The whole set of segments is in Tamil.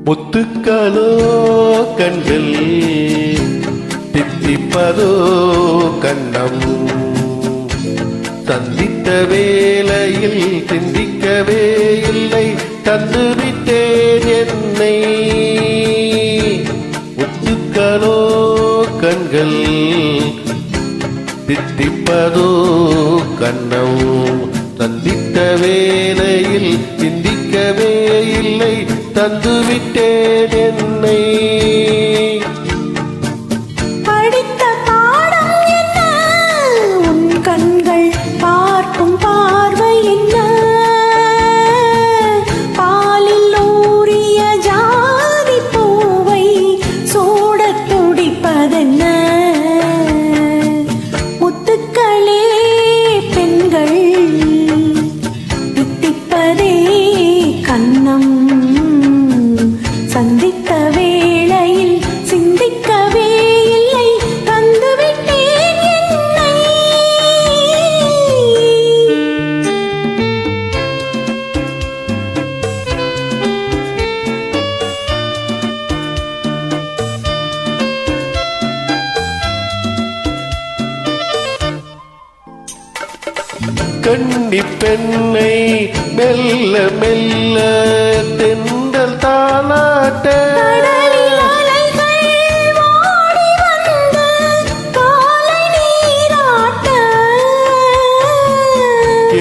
முத்துக்களோ கண்கள் தித்திப்பதோ கண்ணம் சந்தித்த வேளையில் சிந்திக்கவே இல்லை தந்துவிட்டேன் என்னை முத்துக்களோ கண்கள் தித்திப்பதோ கண்ணம் சந்தித்த வேளையில் சிந்திக்கவே இல்லை தந்துவிட்டேன் என்னை படித்த பாடம் என்ன உன் கண்கள் பார்க்கும் பார்வை என்ன பாலில் ஊறிய ஜாதி பூவை சூடத் துடிப்பதென்ன முத்துக்களே பெண்கள் தித்திப்பதே கண்ணம் சந்தித்த வேளையில் சிந்திக்கவே இல்லை தந்துவிட்டேன் என்னை கன்னி பெண்ணை மெல்ல மெல்ல தென்றல் தாளாட்ட கடலில் அலைகள் ஓடி வந்து காலை நீராட்ட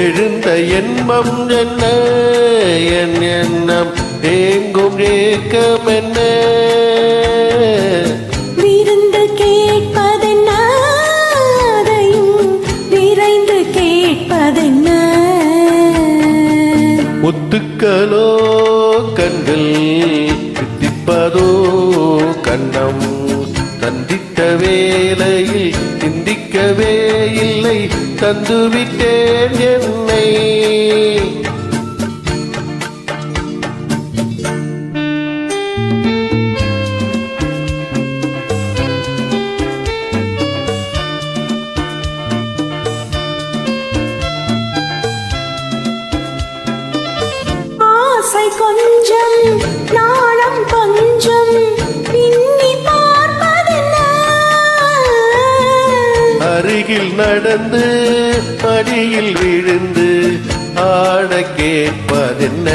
எழுந்த எண்ணம் என்ன என் எண்ணம் ஏங்கும் ஏக்கம் என்ன விருந்து கேட்பதென்ன அதையும் விரைந்து கேட்பதென்ன முத்துக்களோ கண்கள் தித்திப்பதோ கண்ணம் சந்தித்த வேளையில் சிந்திக்கவே இல்லை தந்துவிட்டேன் என்னை ஆசை கொஞ்சம் நாணம் கொஞ்சம் பின்னி பார்ப்பதென்ன அருகில் நடந்து மடியில் விழுந்து ஆட கேட்பதென்ன